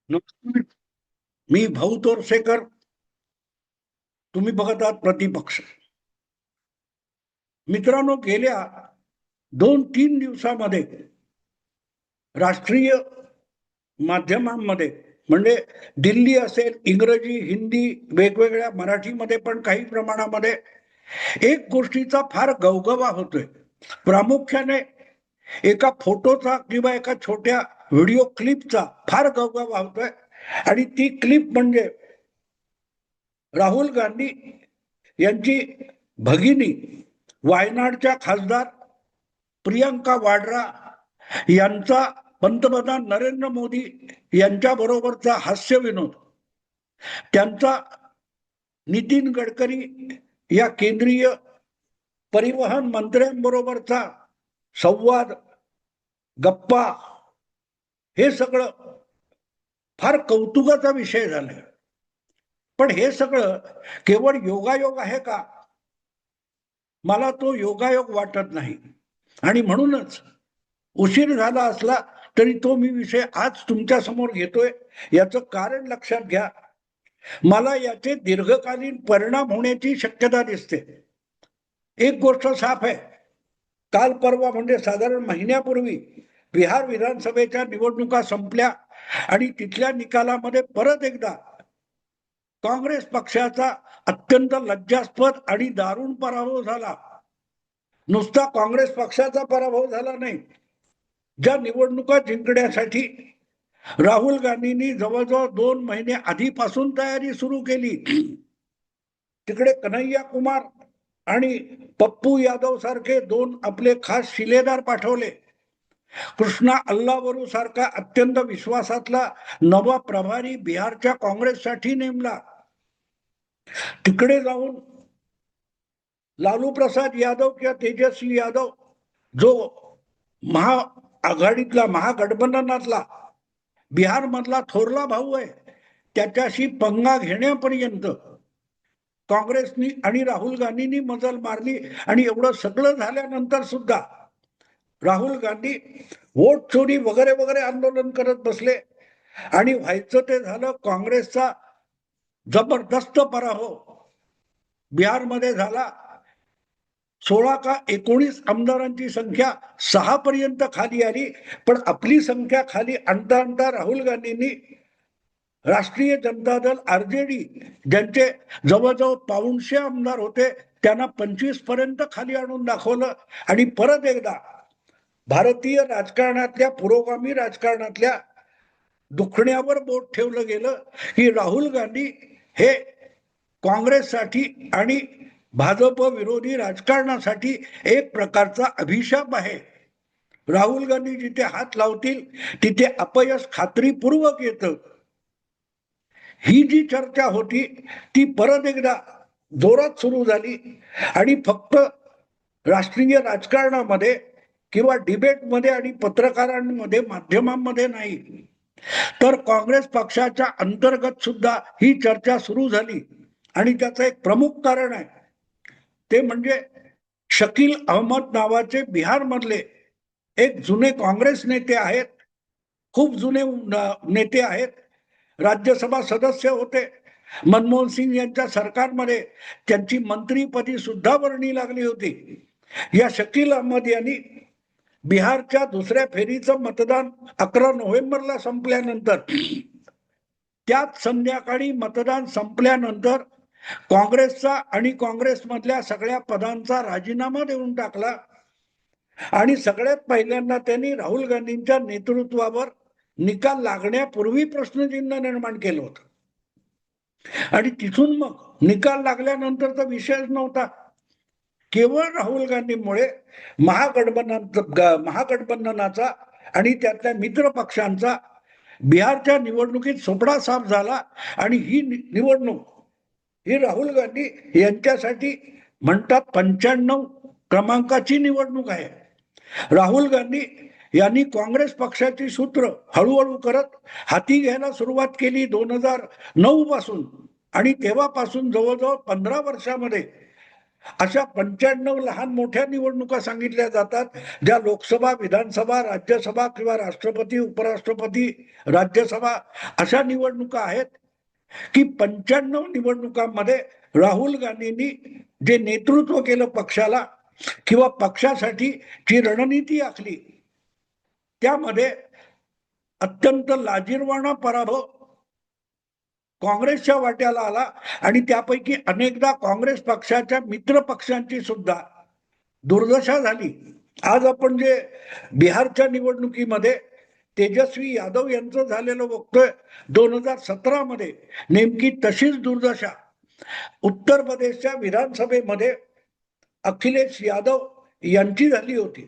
नमस्कार. मी भाऊ तोरसेकर. तुम्ही बघत आहात प्रतिपक्ष. मित्रांनो, गेल्या 2-3 दिवसामध्ये राष्ट्रीय माध्यमांमध्ये म्हणजे दिल्ली असेल, इंग्रजी, हिंदी, वेगवेगळ्या मराठीमध्ये पण काही प्रमाणामध्ये एक गोष्टीचा फार गवगवा होतोय. प्रामुख्याने एका फोटोचा किंवा एका छोट्या व्हिडिओ क्लिपचा फार गवगवा होतोय. आणि ती क्लिप म्हणजे राहुल गांधी यांची भगिनी वायनाडच्या खासदार प्रियंका वाड्रा यांचा पंतप्रधान नरेंद्र मोदी यांच्या बरोबरचा हास्य विनोद, त्यांचा नितीन गडकरी या केंद्रीय परिवहन मंत्र्यांबरोबरचा संवाद, गप्पा, हे सगळं फार कौतुकाचा विषय झालाय. पण हे सगळं केवळ योगायोग आहे का? मला तो योगायोग वाटत नाही. आणि म्हणूनच उशीर झाला असला तरी तो मी विषय आज तुमच्या समोर घेतोय. याचं कारण लक्षात घ्या. मला याचे दीर्घकालीन परिणाम होण्याची शक्यता दिसते. एक गोष्ट साफ आहे, काल परवा म्हणजे साधारण महिन्यापूर्वी बिहार विधानसभेच्या निवडणुका संपल्या आणि तिथल्या निकालामध्ये परत एकदा काँग्रेस पक्षाचा अत्यंत लज्जास्पद आणि दारुण पराभव झाला. नुसता काँग्रेस पक्षाचा पराभव झाला नाही, ज्या निवडणुका जिंकण्यासाठी राहुल गांधींनी जवळजवळ 2 महिने आधीपासून तयारी सुरू केली, तिकडे कन्हैया कुमार आणि पप्पू यादव सारखे 2 आपले खास शिलेदार पाठवले. कृष्णा अल्लावरू सारखा अत्यंत विश्वासातला नवा प्रभारी बिहारच्या काँग्रेससाठी नेमला. तिकडे जाऊन लालू प्रसाद यादव किंवा तेजस्वी यादव जो महाआघाडीतला महागठबंधनातला बिहार मधला थोरला भाऊ आहे, त्याच्याशी पंगा घेण्यापर्यंत काँग्रेसनी आणि राहुल गांधींनी मजल मारली. आणि एवढं सगळं झाल्यानंतर सुद्धा राहुल गांधी वोट चोरी वगैरे वगैरे आंदोलन करत बसले. आणि व्हायचं ते झालं. काँग्रेसचा जबरदस्त पराभव बिहारमध्ये झाला. 16 का 19 आमदारांची संख्या 6 पर्यंत खाली आली. पण आपली संख्या खाली आणता आणता राहुल गांधींनी राष्ट्रीय जनता दल आरजेडी, ज्यांचे जवळजवळ 250 आमदार होते, त्यांना 25 पर्यंत खाली आणून दाखवलं. आणि परत एकदा भारतीय राजकारणातल्या, पुरोगामी राजकारणातल्या दुखण्यावर बोट ठेवलं गेलं की राहुल गांधी हे काँग्रेससाठी आणि भाजप विरोधी राजकारणासाठी एक प्रकारचा अभिशाप आहे. राहुल गांधी जिथे हात लावतील तिथे अपयश खात्रीपूर्वक येतं. ही जी चर्चा होती ती परत एकदा जोरात सुरू झाली. आणि फक्त राष्ट्रीय राजकारणामध्ये किंवा डिबेटमध्ये आणि पत्रकारांमध्ये, माध्यमांमध्ये नाही, तर काँग्रेस पक्षाच्या अंतर्गत सुद्धा ही चर्चा सुरू झाली. आणि त्याचं एक प्रमुख कारण आहे, ते म्हणजे शकील अहमद नावाचे बिहार मधले एक जुने काँग्रेस नेते आहेत, खूप जुने नेते आहेत, राज्यसभा सदस्य होते. मनमोहन सिंग यांच्या सरकारमध्ये त्यांची मंत्रीपदी सुद्धा वर्णी लागली होती. या शकील अहमद यांनी बिहारच्या दुसऱ्या फेरीचं मतदान 11 नोव्हेंबरला संपल्यानंतर, त्याच संध्याकाळी मतदान संपल्यानंतर काँग्रेसचा आणि काँग्रेसमधल्या सगळ्या पदांचा राजीनामा देऊन टाकला. आणि सगळ्यात पहिल्यांदा त्यांनी राहुल गांधींच्या नेतृत्वावर निकाल लागण्यापूर्वी प्रश्नचिन्ह निर्माण केलं होतं. आणि तिथून मग निकाल लागल्यानंतरचा विषयच नव्हता. केवळ राहुल गांधींमुळे महागठबंधनाचा आणि त्यातल्या मित्र पक्षांचा बिहारच्या निवडणुकीत सोपडा साफ झाला. आणि ही निवडणूक ही राहुल गांधी यांच्यासाठी म्हणतात 95 क्रमांकाची निवडणूक आहे. राहुल गांधी यांनी काँग्रेस पक्षाची सूत्र हळूहळू करत हाती घ्यायला सुरुवात केली 2009 पासून. आणि तेव्हापासून जवळजवळ 15 वर्षामध्ये अशा 95 लहान मोठ्या निवडणुका सांगितल्या जातात, ज्या लोकसभा, विधानसभा, राज्यसभा किंवा राष्ट्रपती, उपराष्ट्रपती, राज्यसभा अशा निवडणुका आहेत की 95 निवडणुकांमध्ये राहुल गांधींनी जे नेतृत्व केलं पक्षाला किंवा पक्षासाठी जी रणनीती आखली, त्यामध्ये अत्यंत लाजिरवाणा पराभव काँग्रेसच्या वाट्याला आला आणि त्यापैकी अनेकदा काँग्रेस पक्षाच्या मित्र पक्षांची सुद्धा दुर्दशा झाली. आज आपण जे बिहारच्या निवडणुकीमध्ये तेजस्वी यादव यांचं झालेलं बघतोय, 2017 मध्ये नेमकी तशीच दुर्दशा उत्तर प्रदेशच्या विधानसभेमध्ये अखिलेश यादव यांची झाली होती.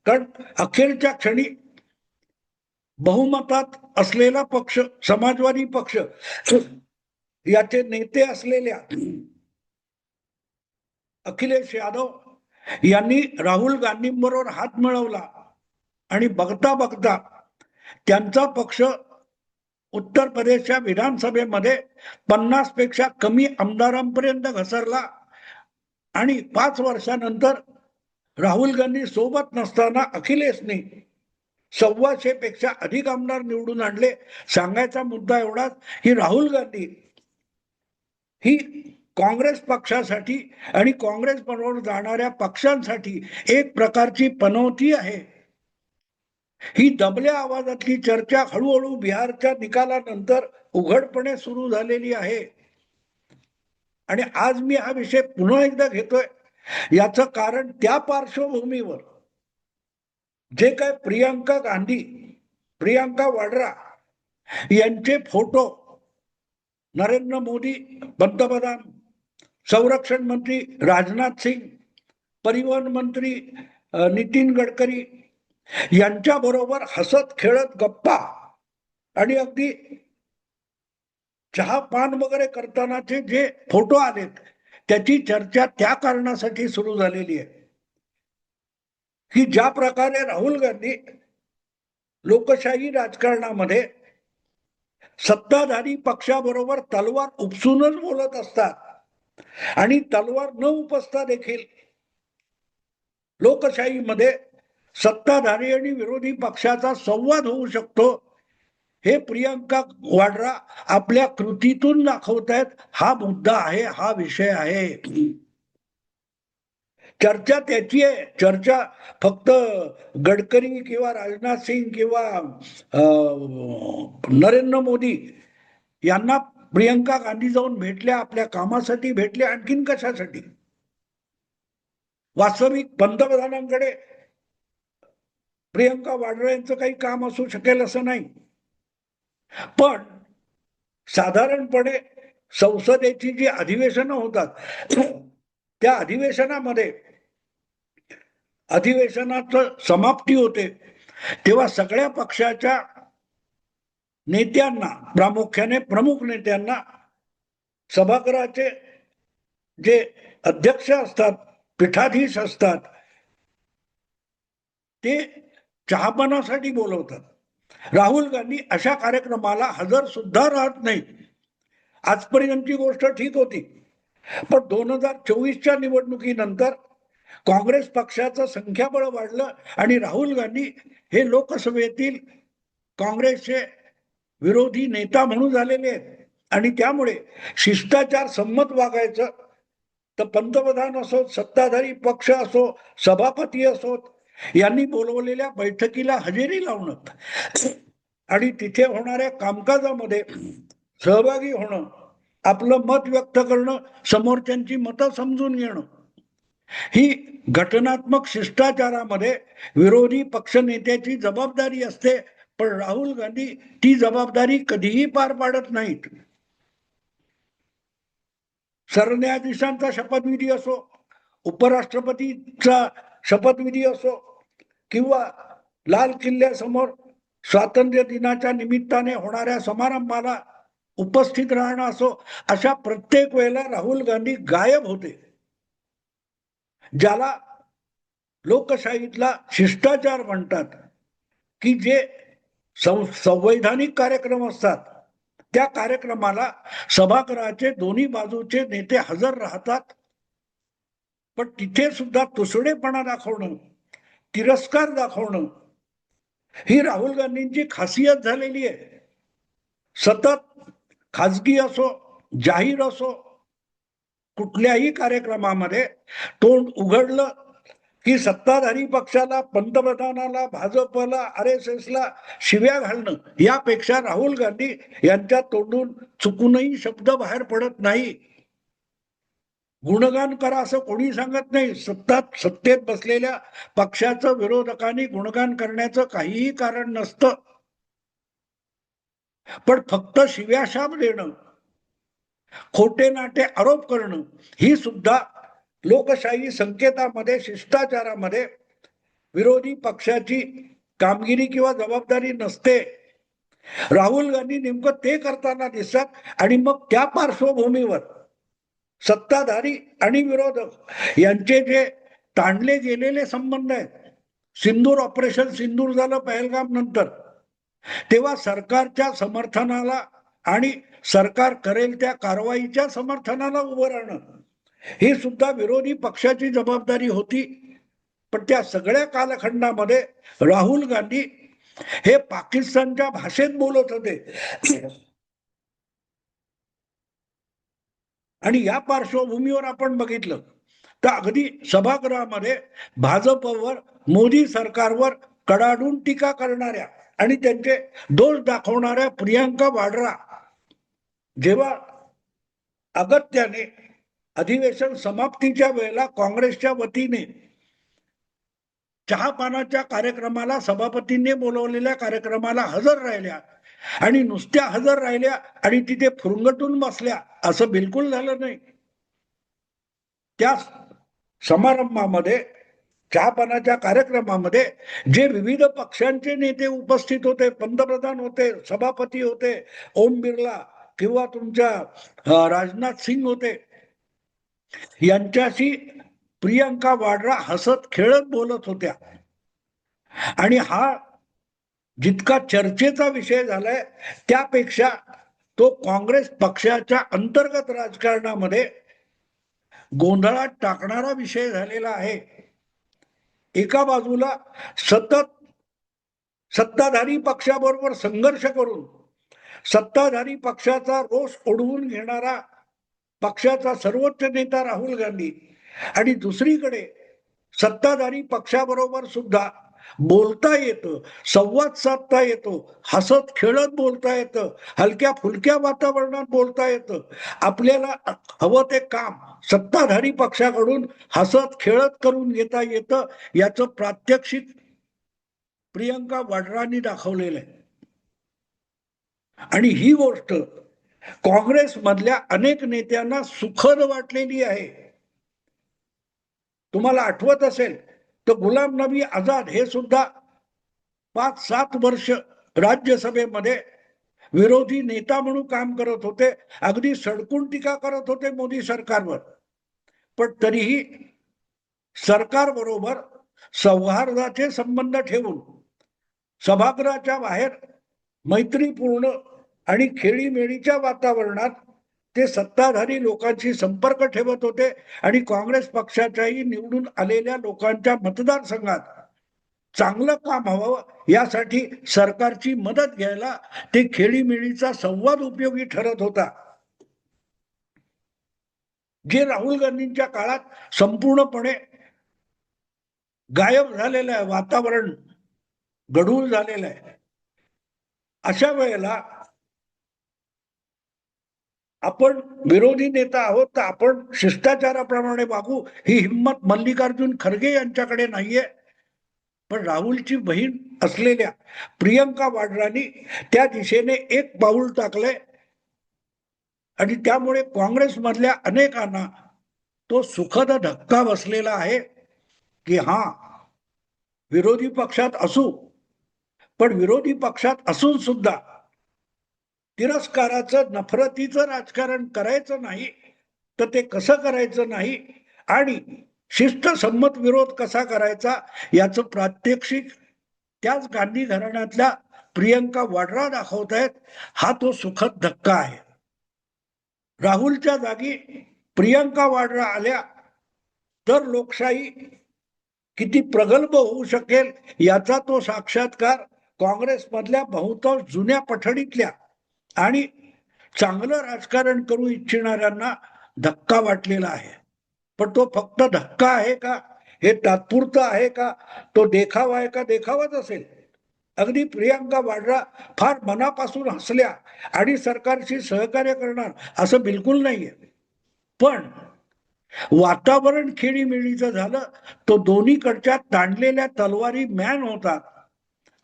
कारण अखेरच्या क्षणी बहुमतात असलेला पक्ष समाजवादी पक्ष याचे नेते असलेल्या अखिलेश यादव यांनी राहुल गांधींबरोबर हात मिळवला आणि बघता बघता त्यांचा पक्ष उत्तर प्रदेशच्या विधानसभेमध्ये 50 पेक्षा कमी आमदारांपर्यंत घसरला आणि 5 वर्षानंतर राहुल गांधी सोबत नसताना अखिलेशने 125 पेक्षा अधिक आमदार निवडून आणले. सांगायचा मुद्दा एवढाच की राहुल गांधी ही काँग्रेस पक्षासाठी आणि काँग्रेस बरोबर जाणाऱ्या पक्षांसाठी एक प्रकारची पनौती आहे. ही दबल्या आवाजातली चर्चा हळूहळू बिहारच्या निकालानंतर उघडपणे सुरू झालेली आहे. आणि आज मी हा विषय पुन्हा एकदा घेतोय, याचं कारण त्या पार्श्वभूमीवर जे काय प्रियंका गांधी, प्रियंका वाड्रा यांचे फोटो नरेंद्र मोदी पंतप्रधान, संरक्षण मंत्री राजनाथ सिंग, परिवहन मंत्री नितीन गडकरी यांच्या बरोबर हसत खेळत गप्पा आणि अगदी चहा पान वगैरे करतानाचे जे फोटो आलेत, त्याची चर्चा त्या कारणासाठी सुरू झालेली आहे की ज्या प्रकारे राहुल गांधी लोकशाही राजकारणामध्ये सत्ताधारी पक्षाबरोबर तलवार उपसूनच बोलत असतात आणि तलवार न उपसता देखील लोकशाहीमध्ये सत्ताधारी आणि विरोधी पक्षाचा संवाद होऊ शकतो, हे प्रियंका वाड्रा आपल्या कृतीतून दाखवतायत. हा मुद्दा आहे, हा विषय आहे. चर्चा त्याची आहे. चर्चा फक्त गडकरी किंवा राजनाथ सिंग किंवा नरेंद्र मोदी यांना प्रियंका गांधी जाऊन भेटल्या, आपल्या कामासाठी भेटल्या, आणखीन कशासाठी? वास्तविक पंतप्रधानांकडे प्रियंका वाड्रा यांचं काही काम असू शकेल असं नाही, पण साधारणपणे संसदेची जी अधिवेशनं होतात त्या अधिवेशनाचं समाप्ती होते तेव्हा सगळ्या पक्षाच्या नेत्यांना, प्रामुख्याने प्रमुख नेत्यांना सभागृहाचे जे अध्यक्ष असतात, पीठाधीश असतात, ते चहापानासाठी बोलवतात. राहुल गांधी अशा कार्यक्रमाला हजर सुद्धा राहत नाही. आजपर्यंतची गोष्ट ठीक होती, पण 2024च्या निवडणुकीनंतर काँग्रेस पक्षाचं संख्याबळ वाढलं आणि राहुल गांधी हे लोकसभेतील काँग्रेसचे विरोधी नेता म्हणून झालेले आहेत आणि त्यामुळे शिष्टाचार संमत वागायचं तर पंतप्रधान असोत, सत्ताधारी पक्ष असो, सभापती असोत, यांनी बोलवलेल्या बैठकीला हजेरी लावणं आणि तिथे होणाऱ्या कामकाजामध्ये सहभागी होणं, आपलं मत व्यक्त करणं, समोरच्यांची मतं समजून घेणं, ही घटनात्मक शिष्टाचारामध्ये विरोधी पक्षनेत्याची जबाबदारी असते. पण राहुल गांधी ती जबाबदारी कधीही पार पाडत नाहीत. सरन्यायाधीशांचा शपथविधी असो, उपराष्ट्रपतीचा शपथविधी असो किंवा लाल किल्ल्यासमोर स्वातंत्र्य दिनाच्या निमित्ताने होणाऱ्या समारंभाला उपस्थित राहणं असो, अशा प्रत्येक वेळेला राहुल गांधी गायब होते. ज्याला लोकशाहीतला शिष्टाचार म्हणतात की जे संवैधानिक कार्यक्रम असतात, त्या कार्यक्रमाला सभागृहाचे दोन्ही बाजूचे नेते हजर राहतात पण तिथे सुद्धा तुसडेपणा दाखवणं, तिरस्कार दाखवणं ही राहुल गांधींची खासियत झालेली आहे. सतत खाजगी असो जाहीर असो कुठल्याही कार्यक्रमामध्ये तोंड उघडलं की सत्ताधारी पक्षाला, पंतप्रधानाला, भाजपला, RSSला शिव्या घालणं यापेक्षा राहुल गांधी यांच्या तोंडून चुकूनही शब्द बाहेर पडत नाही. गुणगान करा असं कोणी सांगत नाही. सत्तेत बसलेल्या पक्षाचं विरोधकांनी गुणगान करण्याचं काहीही कारण नसतं. पण फक्त शिव्याशाप देणं, खोटे नाटे आरोप करणं ही सुद्धा लोकशाही संकेतामध्ये, शिष्टाचारामध्ये विरोधी पक्षाची कामगिरी किंवा जबाबदारी नसते. राहुल गांधी नेमकं ते करताना दिसतात आणि मग त्या पार्श्वभूमीवर सत्ताधारी आणि विरोधक यांचे जे ताणले गेलेले संबंध आहेत, सिंदूर ऑपरेशन सिंदूर झालं पहलगाम नंतर, तेव्हा सरकारच्या समर्थनाला आणि सरकार करेल त्या कारवाईच्या समर्थनाला उभं राहणं ही सुद्धा विरोधी पक्षाची जबाबदारी होती. पण त्या सगळ्या कालखंडामध्ये राहुल गांधी हे पाकिस्तानच्या भाषेत बोलत होते. आणि या पार्श्वभूमीवर आपण बघितलं तर अगदी सभागृहामध्ये भाजपवर, मोदी सरकारवर कडाडून टीका करणाऱ्या आणि त्यांचे दोष दाखवणाऱ्या प्रियंका वाड्रा जेव्हा अगत्याने अधिवेशन समाप्तीच्या वेळेला काँग्रेसच्या वतीने चहापानाच्या कार्यक्रमाला, सभापतींनी बोलवलेल्या कार्यक्रमाला हजर राहिल्या आणि नुसत्या हजर राहिल्या आणि तिथे फुरंगटून बसल्या असं बिलकुल झालं नाही. त्या समारंभामध्ये, चहापानाच्या कार्यक्रमामध्ये जे विविध पक्षांचे नेते उपस्थित होते, पंतप्रधान होते, सभापती होते, ओम बिर्ला किंवा तुमच्या राजनाथ सिंग होते, यांच्याशी प्रियंका वाड्रा हसत खेळत बोलत होत्या. आणि हा जितका चर्चेचा विषय झालाय त्यापेक्षा तो काँग्रेस पक्षाच्या अंतर्गत राजकारणामध्ये गोंधळात टाकणारा विषय झालेला आहे. एका बाजूला सतत सत्ताधारी पक्षाबरोबर संघर्ष करून सत्ताधारी पक्षाचा रोष ओढवून घेणारा पक्षाचा सर्वोच्च नेता राहुल गांधी आणि दुसरीकडे सत्ताधारी पक्षाबरोबर सुद्धा बोलता येतं, संवाद साधता येतो, हसत खेळत बोलता येतं, हलक्या फुलक्या वातावरणात बोलता येतं. आपल्याला हवं ते काम सत्ताधारी पक्षाकडून हसत खेळत करून घेता येतं, याचं प्रात्यक्षिक प्रियंका वाड्रांनी दाखवलेलं आहे. आणि ही गोष्ट काँग्रेसमधल्या अनेक नेत्यांना सुखद वाटलेली आहे. तुम्हाला आठवत असेल तर गुलाम नबी आझाद हे सुद्धा 5-7 वर्ष राज्यसभेमध्ये विरोधी नेता म्हणून काम करत होते, अगदी सडकून टीका करत होते मोदी सरकारवर. पण तरीही सरकारबरोबर सौहार्दाचे संबंध ठेवून सभागृहाच्या बाहेर मैत्रीपूर्ण आणि खेळीमेळीच्या वातावरणात ते सत्ताधारी लोकांशी संपर्क ठेवत होते आणि काँग्रेस पक्षाच्याही निवडून आलेल्या लोकांच्या मतदारसंघात चांगलं काम हवं यासाठी सरकारची मदत घ्यायला ते खेळीमेळीचा संवाद उपयोगी ठरत होता. जे राहुल गांधींच्या काळात संपूर्णपणे गायब झालेलं आहे, वातावरण गढूळ झालेलं आहे. अशा वेळेला आपण विरोधी नेता आहोत तर आपण शिष्टाचाराप्रमाणे वागू ही हिंमत मल्लिकार्जुन खरगे यांच्याकडे नाहीये. पण राहुलची बहीण असलेल्या प्रियंका वाड्रांनी त्या दिशेने एक पाऊल टाकलंय आणि त्यामुळे काँग्रेसमधल्या अनेकांना तो सुखद धक्का बसलेला आहे की हा, विरोधी पक्षात असू पण विरोधी पक्षात असून सुद्धा तिरस्काराचं, नफरतीचं राजकारण करायचं नाही तर ते कसं करायचं नाही आणि शिस्तसंमत विरोध कसा करायचा याचं प्रात्यक्षिक त्याच गांधी घराण्यातल्या प्रियंका वाड्रा दाखवतायत. हा तो सुखद धक्का आहे. राहुलच्या जागी प्रियंका वाड्रा आल्या तर लोकशाही किती प्रगल्भ होऊ शकेल याचा तो साक्षात्कार काँग्रेसमधल्या बहुतांश जुन्या पठडीतल्या आणि चांगलं राजकारण करू इच्छिणाऱ्यांना धक्का वाटलेला आहे. पण तो फक्त धक्का आहे का, हे तात्पुरतं आहे का, तो देखावा आहे का, देखावाच असेल. अगदी प्रियांका वाड्रा फार मनापासून हसल्या आणि सरकारशी सहकार्य करणार असं बिलकुल नाहीये. पण वातावरण खेळीमेळीचं झालं, तो दोन्हीकडच्या ताणलेल्या तलवारी मॅन होतात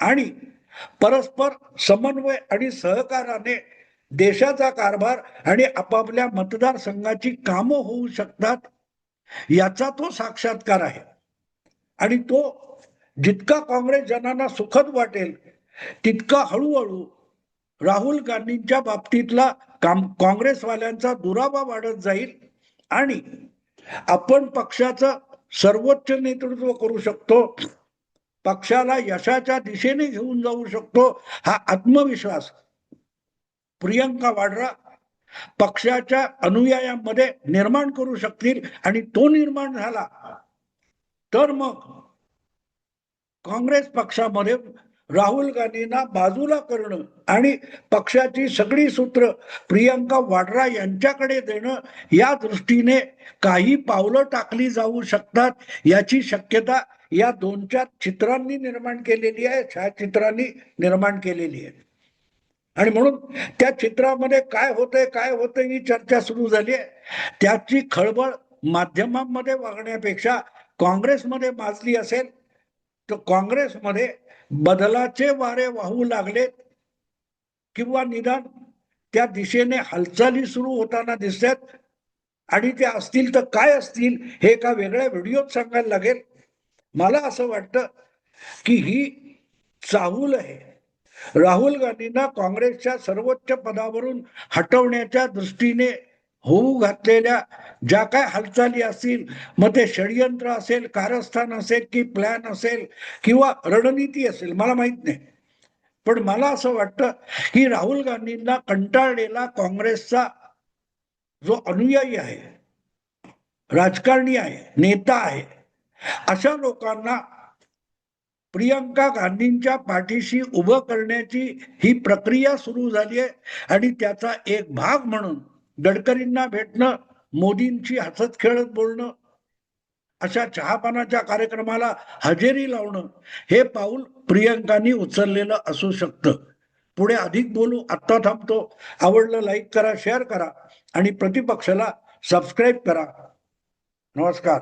आणि परस्पर समन्वय आणि सहकाराने देशाचा कारभार आणि आपापल्या मतदारसंघाची कामं होऊ शकतात, याचा तो साक्षात्कार आहे. आणि तो जितका काँग्रेस जनांना सुखद वाटेल तितका हळूहळू राहुल गांधींच्या बाबतीतला काँग्रेसवाल्यांचा दुरावा वाढत जाईल आणि आपण पक्षाचं सर्वोच्च नेतृत्व करू शकतो, पक्षाला यशाच्या दिशेने घेऊन जाऊ शकतो, हा आत्मविश्वास प्रियंका वाड्रा पक्षाच्या अनुयायांमध्ये निर्माण करू शकतील. आणि तो निर्माण झाला तर मग काँग्रेस पक्षामध्ये राहुल गांधींना बाजूला करणं आणि पक्षाची सगळी सूत्र प्रियंका वाड्रा यांच्याकडे देणं, या दृष्टीने काही पावलं टाकली जाऊ शकतात, याची शक्यता या 2-4 चित्रांनी निर्माण केलेली आहे, छायाचित्रांनी निर्माण केलेली आहे. आणि म्हणून त्या चित्रामध्ये काय होतंय ही चर्चा सुरू झाली आहे. त्याची खळबळ माध्यमांमध्ये वागण्यापेक्षा काँग्रेसमध्ये माजली असेल तर काँग्रेसमध्ये बदलाचे वारे वाहू लागलेत किंवा निदान त्या दिशेने हालचाली सुरू होताना दिसतात. आणि ते असतील तर काय असतील हे एका वेगळ्या व्हिडिओत सांगायला लागेल. मला असं वाटतं की ही चाहूल आहे राहुल गांधींना काँग्रेसच्या सर्वोच्च पदावरून हटवण्याच्या दृष्टीने होऊ घातलेल्या ज्या काय हालचाली असतील, मग ते षडयंत्र असेल, कारस्थान असेल की प्लॅन असेल किंवा रणनीती असेल, मला माहित नाही. पण मला असं वाटतं की राहुल गांधींना कंटाळलेला काँग्रेसचा जो अनुयायी आहे, राजकारणी आहे, नेता आहे, अशा लोकांना प्रियंका गांधींच्या पाठीशी उभं करण्याची ही प्रक्रिया सुरू झाली आहे. आणि त्याचा एक भाग म्हणून गडकरींना भेटणं, मोदींची हसत खेळत बोलणं, अशा चहापानाच्या कार्यक्रमाला हजेरी लावणं, हे पाऊल प्रियंकांनी उचललेलं असू शकतं. पुढे अधिक बोलू, आत्ता थांबतो. आवडलं लाईक करा, शेअर करा आणि प्रतिपक्षाला सबस्क्राईब करा. नमस्कार.